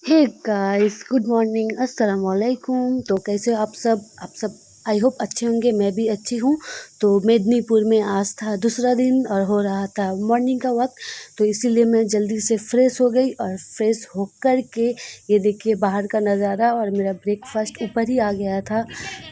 Hey guys, good morning, अस्सलाम वालेकुम। तो कैसे हो आप सब आई होप अच्छे होंगे। मैं भी अच्छी हूँ। तो मेदिनीपुर में आज था दूसरा दिन और हो रहा था मॉर्निंग का वक्त, तो इसीलिए मैं जल्दी से फ्रेश हो गई और फ्रेश होकर के ये देखिए बाहर का नज़ारा, और मेरा ब्रेकफास्ट ऊपर ही आ गया था।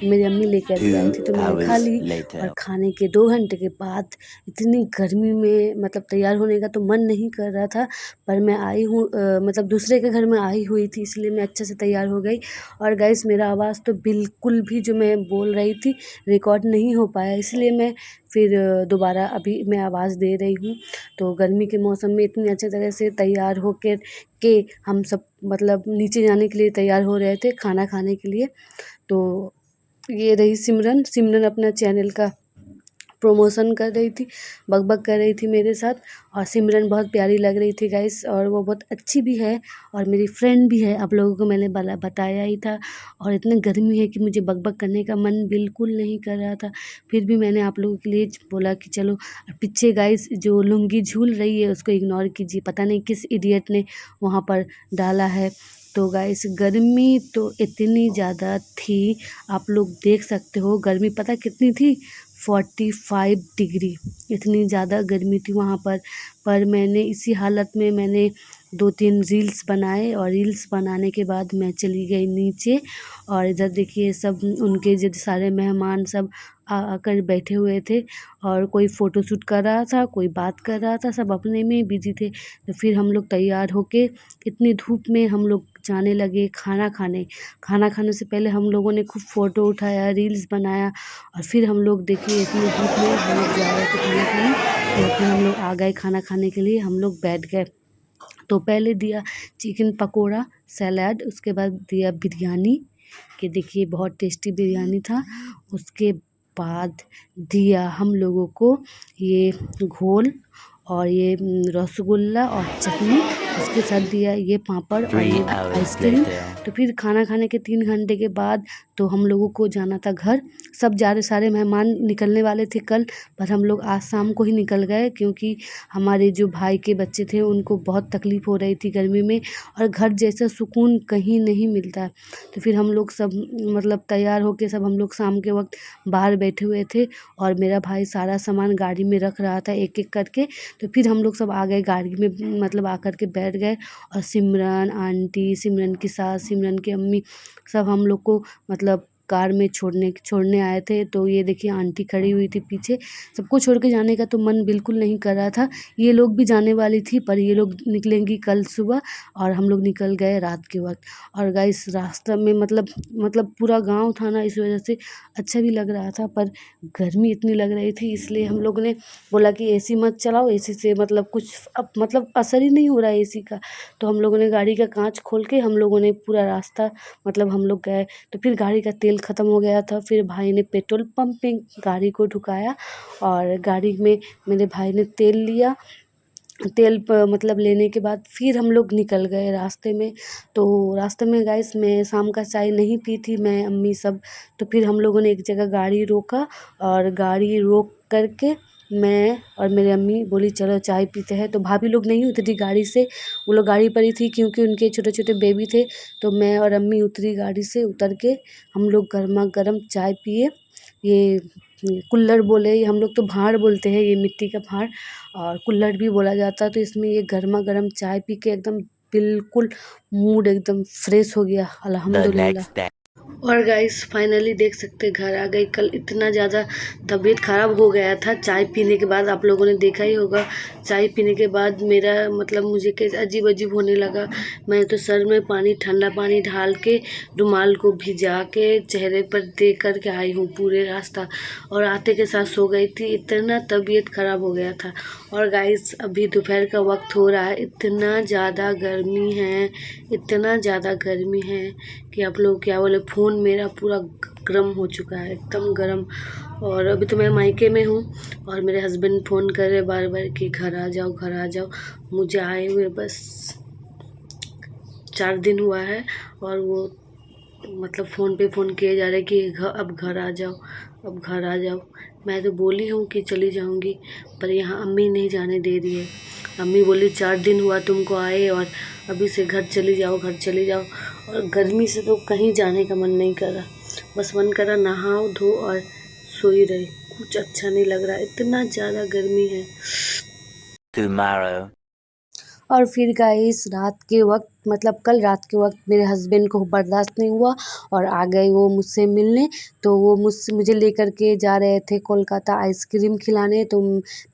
मेरी अम्मी लेकर के आई थी तो 2 मैंने खा hours ली। और later. खाने के 2 घंटे के बाद इतनी गर्मी में मतलब तैयार होने का तो मन नहीं कर रहा था, पर मैं आई हूँ मतलब दूसरे के घर में आई हुई थी, इसलिए मैं अच्छे से तैयार हो गई। और गाइस, मेरा आवाज़ तो बिल्कुल भी जो मैं बोल रही थी रिकॉर्ड नहीं हो पाया, इसलिए मैं फिर दोबारा अभी मैं आवाज़ दे रही हूँ। तो गर्मी के मौसम में इतनी अच्छी तरह से तैयार होकर के हम सब मतलब नीचे जाने के लिए तैयार हो रहे थे खाना खाने के लिए। तो ये रही सिमरन। सिमरन अपना चैनल का प्रमोशन कर रही थी, बक-बक कर रही थी मेरे साथ। और सिमरन बहुत प्यारी लग रही थी गाइस, और वो बहुत अच्छी भी है और मेरी फ्रेंड भी है। आप लोगों को मैंने बताया ही था। और इतनी गर्मी है कि मुझे बक-बक करने का मन बिल्कुल नहीं कर रहा था, फिर भी मैंने आप लोगों के लिए बोला कि चलो। पीछे गाइस जो लुंगी झूल रही है उसको इग्नोर कीजिए, पता नहीं किस इडियट ने वहाँ पर डाला है। तो गाइस, गर्मी तो इतनी ज़्यादा थी, आप लोग देख सकते हो। गर्मी पता कितनी थी? 45 डिग्री, इतनी ज़्यादा गर्मी थी वहाँ पर मैंने इसी हालत में मैंने 2-3 रील्स बनाए, और रील्स बनाने के बाद मैं चली गई नीचे। और इधर देखिए सब उनके जो सारे मेहमान सब आकर बैठे हुए थे, और कोई फ़ोटोशूट कर रहा था, कोई बात कर रहा था, सब अपने में बिजी थे। तो फिर हम लोग तैयार होके इतनी धूप में हम लोग जाने लगे खाना खाने। खाना खाने से पहले हम लोगों ने खूब फ़ोटो उठाया, रील्स बनाया, और फिर हम लोग देखिए इतनी धूप में हम लोग जा रहे थे खाना खाने। तो फिर हम लोग आ गए खाना खाने के लिए, हम लोग बैठ गए। तो पहले दिया चिकन पकोड़ा, सलाद, उसके बाद दिया बिरयानी, कि देखिए बहुत टेस्टी बिरयानी था। उसके बाद दिया हम लोगों को ये घोल, और ये रसगुल्ला और चटनी, उसके साथ दिया ये पापड़ और 3 ये hours आइसक्रीम। later. तो फिर खाना खाने के 3 घंटे के बाद तो हम लोगों को जाना था घर। सब सारे मेहमान निकलने वाले थे कल, पर हम लोग आज शाम को ही निकल गए, क्योंकि हमारे जो भाई के बच्चे थे उनको बहुत तकलीफ़ हो रही थी गर्मी में, और घर जैसा सुकून कहीं नहीं मिलता। तो फिर हम लोग सब मतलब तैयार होके सब हम लोग शाम के वक्त बाहर बैठे हुए थे, और मेरा भाई सारा सामान गाड़ी में रख रहा था एक एक करके। तो फिर हम लोग सब आ गए गाड़ी में, मतलब आकर के बैठ गए। और सिमरन आंटी, सिमरन की सास, सिमरन की अम्मी, सब हम लोग को मतलब कार में छोड़ने आए थे। तो ये देखिए आंटी खड़ी हुई थी पीछे। सबको छोड़ के जाने का तो मन बिल्कुल नहीं कर रहा था। ये लोग भी जाने वाली थी, पर ये लोग निकलेंगी कल सुबह, और हम लोग निकल गए रात के वक्त। और गाइस, रास्ता में मतलब पूरा गांव था ना, इस वजह से अच्छा भी लग रहा था, पर गर्मी इतनी लग रही थी, इसलिए हम लोग ने बोला कि एसी मत चलाओ, एसी से मतलब कुछ अब मतलब असर ही नहीं हो रहा है एसी का। तो हम लोगों ने गाड़ी का कांच खोल के हम लोगों ने पूरा रास्ता मतलब हम लोग गए। तो फिर गाड़ी का तेल ख़त्म हो गया था, फिर भाई ने पेट्रोल पंप पे गाड़ी को ढुकाया, और गाड़ी में मेरे भाई ने तेल लिया। तेल मतलब लेने के बाद फिर हम लोग निकल गए रास्ते में। तो रास्ते में गाइस, मैं शाम का चाय नहीं पी थी, मैं अम्मी सब। तो फिर हम लोगों ने एक जगह गाड़ी रोका, और गाड़ी रोक करके मैं और मेरी अम्मी बोली चलो चाय पीते हैं। तो भाभी लोग नहीं उतरी गाड़ी से, वो लोग गाड़ी पर ही थी क्योंकि उनके छोटे छोटे बेबी थे। तो मैं और अम्मी उतरी गाड़ी से, उतर के हम लोग गर्मा गर्म चाय पिए। ये कुल्हड़ बोले, हम लोग तो भांड़ बोलते हैं, ये मिट्टी का भांड़, और कुल्हड़ भी बोला जाता है। तो इसमें ये गर्मा गर्म चाय पी के एकदम बिल्कुल मूड एकदम फ्रेश हो गया, The अल्हम्दुलिल्लाह। next day. और गाइस, फाइनली देख सकते घर आ गई। कल इतना ज़्यादा तबीयत ख़राब हो गया था चाय पीने के बाद, आप लोगों ने देखा ही होगा। चाय पीने के बाद मेरा मतलब मुझे कैसे अजीब अजीब होने लगा। मैं तो सर में ठंडा पानी ढाल के रुमाल को भिजा के चेहरे पर दे कर के आई हूँ पूरे रास्ता, और आते के साथ सो गई थी, इतना तबीयत ख़राब हो गया था। और गाइस, अभी दोपहर का वक्त हो रहा है, इतना ज़्यादा गर्मी है, इतना ज़्यादा गर्मी है कि आप लोग क्या बोले, फ़ोन मेरा पूरा गर्म हो चुका है, एकदम गर्म। और अभी तो मैं मायके में हूँ, और मेरे हस्बैंड फ़ोन कर रहे बार बार कि घर आ जाओ, घर आ जाओ। मुझे आए हुए बस 4 दिन हुआ है, और वो मतलब फ़ोन पे फ़ोन किए जा रहे कि अब घर आ जाओ, अब घर आ जाओ। मैं तो बोली हूँ कि चली जाऊँगी, पर यहाँ अम्मी नहीं जाने दे रही है। अम्मी बोली 4 दिन हुआ तुमको आए और अभी से घर चली जाओ, घर चली जाओ। और गर्मी से तो कहीं जाने का मन नहीं कर रहा, बस मन कर रहा नहाओ धो और सोई रही। कुछ अच्छा नहीं लग रहा, इतना ज़्यादा गर्मी है। Tomorrow. और फिर गाइस रात के वक़्त मतलब कल रात के वक़्त मेरे हस्बैंड को बर्दाश्त नहीं हुआ और आ गए वो मुझसे मिलने। तो वो मुझे लेकर के जा रहे थे कोलकाता आइसक्रीम खिलाने। तो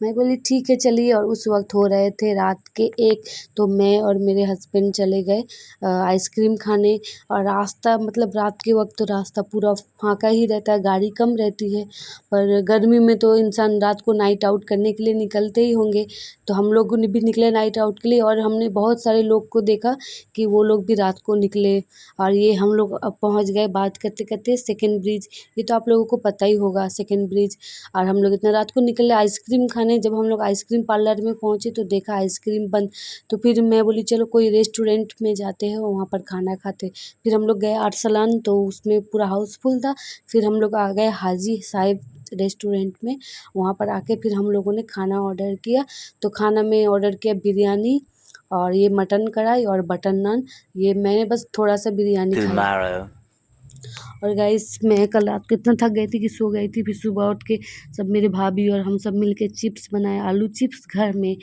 मैं बोली ठीक है चलिए। और उस वक़्त हो रहे थे रात के 1, तो मैं और मेरे हस्बैंड चले गए आइसक्रीम खाने। और रास्ता मतलब रात के वक़्त तो रास्ता पूरा फाँका ही रहता है, गाड़ी कम रहती है। पर गर्मी में तो इंसान रात को नाइट आउट करने के लिए निकलते ही होंगे। तो हम लोग भी निकले नाइट आउट के लिए और हमने बहुत सारे लोग को देखा कि वो लोग भी रात को निकले। और ये हम लोग अब पहुंच गए बात करते करते सेकंड ब्रिज। ये तो आप लोगों को पता ही होगा सेकंड ब्रिज। और हम लोग इतना रात को निकले आइसक्रीम खाने। जब हम लोग आइसक्रीम पार्लर में पहुंचे तो देखा आइसक्रीम बंद। तो फिर मैं बोली चलो कोई रेस्टोरेंट में जाते हैं वहाँ पर खाना खाते। फिर हम लोग गए अरसलान, तो उसमें पूरा हाउसफुल था। फिर हम लोग आ गए हाजी साहिब रेस्टोरेंट में। वहाँ पर आके फिर हम लोगों ने खाना ऑर्डर किया। तो खाना में ऑर्डर किया बिरयानी और ये मटन कढ़ाई और बटर नान। ये मैंने बस थोड़ा सा बिरयानी खाई। Tomorrow. और गाइस मैं कल रात को इतना थक गई थी कि सो गई थी। फिर सुबह उठ के सब मेरे भाभी और हम सब मिल के चिप्स बनाए, आलू चिप्स घर में।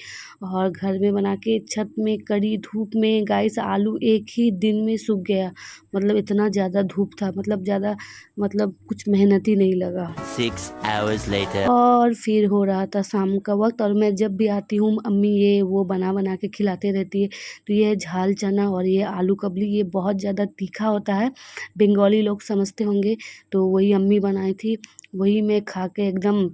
और घर में बना के छत में कड़ी धूप में गाइस आलू एक ही दिन में सूख गया। मतलब इतना ज़्यादा धूप था, मतलब ज़्यादा मतलब कुछ मेहनत ही नहीं लगा। 6 hours later. और फिर हो रहा था शाम का वक़्त और मैं जब भी आती हूँ अम्मी ये वो बना के खिलाते रहती है। तो ये झाल चना और ये आलू कबली ये बहुत ज़्यादा तीखा होता है, बंगाली लोग समझते होंगे। तो वही अम्मी बनाई थी, वही मैं खा के एकदम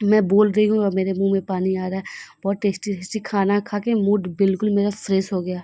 मैं बोल रही हूँ और मेरे मुँह में पानी आ रहा है। बहुत टेस्टी-टेस्टी खाना खा के मूड बिल्कुल मेरा फ्रेश हो गया।